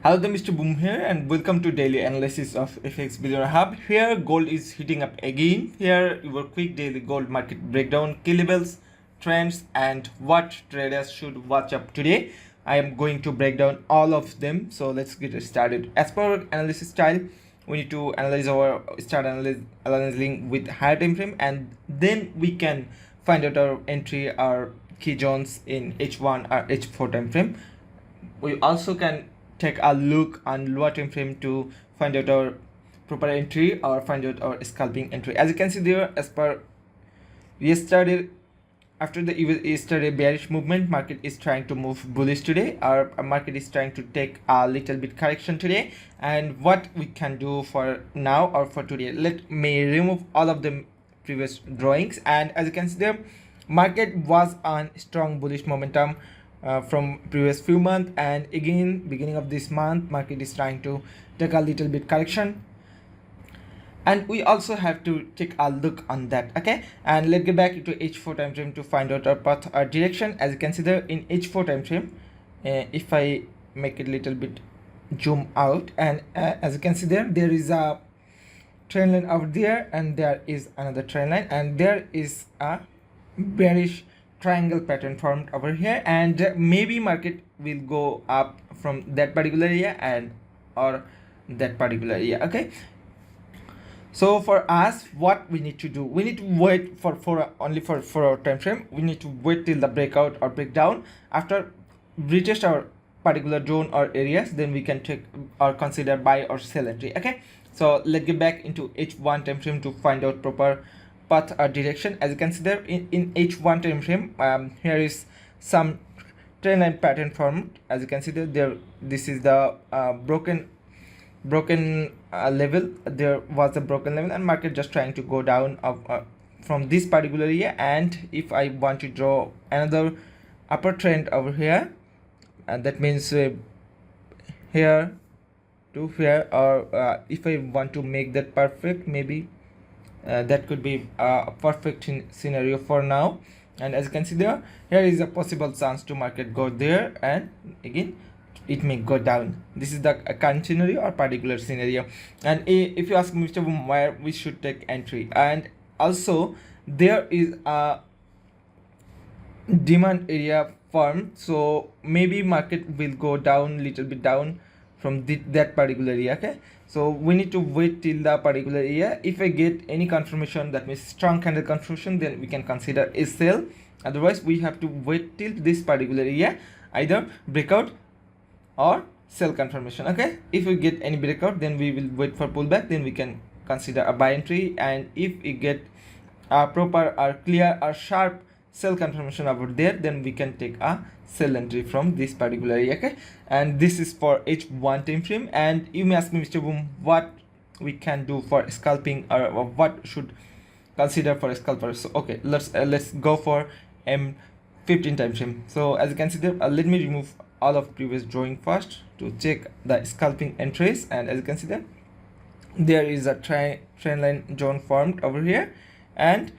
Hello there, Mr. Boom here, and welcome to daily analysis of FX Billionaire Hub. Here, gold is hitting up again. Here, your quick daily gold market breakdown, key levels, trends, and what traders should watch up today. I am going to break down all of them. So let's get started. As per our analysis style, we need to analyze analyzing with higher time frame, and then we can find out our entry, our key zones in H1 or H4 time frame. We also can take a look on lower time frame to find out our proper entry or find out our scalping entry. As you can see there, as per yesterday, after the yesterday bearish movement, market is trying to move bullish today. Our market is trying to take a little bit correction today, and what we can do for now or for today, let me remove all of the previous drawings. And as you can see there, market was on strong bullish momentum from previous few months, and again beginning of this month market is trying to take a little bit correction, and we also have to take a look on that. Okay, and let's get back into H4 time frame to find out our path, our direction. As you can see there in H4 time frame, if I make it a little bit zoom out, and as you can see there, there is a trend line out there, and there is another trend line, and there is a bearish triangle pattern formed over here, and maybe market will go up from that particular area and or that particular area. Okay, so for us, what we need to do, we need to wait for only for our time frame. We need to wait till the breakout or breakdown. After retest our particular zone or areas, then we can take or consider buy or sell entry. Okay, so let's get back into H1 time frame to find out proper path or direction. As you can see there in H1 time frame, here is some trend line pattern formed. As you can see there, this is the broken level. There was a broken level, and market just trying to go down from this particular area. And if I want to draw another upper trend over here, and that means here to here, or if I want to make that perfect, maybe that could be a perfect scenario for now. And as you can see there, here is a possible chance to market go there, and again it may go down. This is the current scenario or particular scenario. And if you ask Mr. Boom where we should take entry, and also there is a demand area formed, so maybe market will go down, little bit down from that particular area. Okay, so we need to wait till the particular area. If I get any confirmation, that means strong candle confirmation, then we can consider a sell. Otherwise we have to wait till this particular area, either breakout or sell confirmation. Okay, if we get any breakout, then we will wait for pullback, then we can consider a buy entry. And if we get a proper or clear or sharp sell confirmation over there, then we can take a sell entry from this particular area. Okay, and this is for H1 time frame. And you may ask me, Mr. Boom, what we can do for scalping, or what should consider for scalpers. So okay, let's go for M15 time frame. So as you can see there, let me remove all of previous drawing first to check the scalping entries. And as you can see there is a trend line zone formed over here, and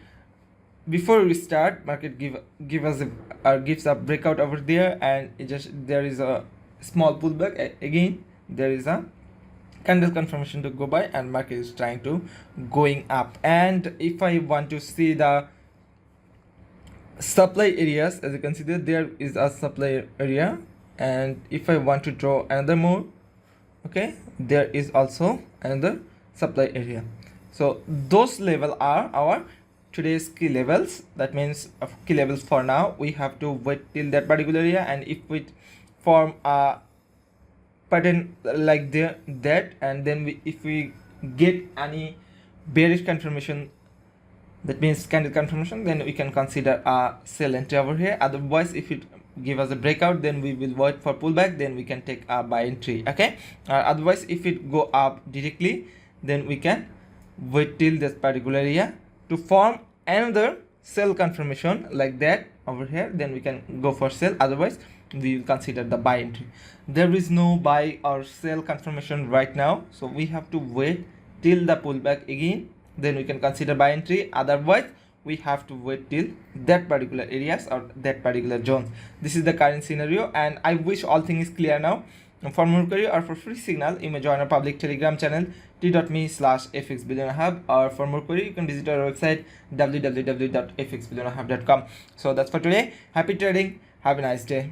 before we start, market gives a breakout over there, and there is a small pullback. Again there is a candle confirmation to go by, and market is trying to going up. And if I want to see the supply areas, as you can see there is a supply area, and if I want to draw another more, okay, there is also another supply area. So those level are our today's key levels. That means key levels for now. We have to wait till that particular area, and if we form a pattern like that, and then if we get any bearish confirmation, that means candle confirmation, then we can consider a sell entry over here. Otherwise, if it give us a breakout, then we will wait for pullback, then we can take a buy entry. Okay, otherwise if it go up directly, then we can wait till this particular area to form another sell confirmation like that over here, then we can go for sell. Otherwise we will consider the buy entry. There is no buy or sell confirmation right now, so we have to wait till the pullback again, then we can consider buy entry. Otherwise we have to wait till that particular areas or that particular zone. This is the current scenario, and I wish all things is clear now. For more query or for free signal, you may join our public Telegram channel t.me/FX Billionaire Hub, or for more query, you can visit our website www.fxbillionaireHub.com. So that's for today. Happy trading. Have a nice day.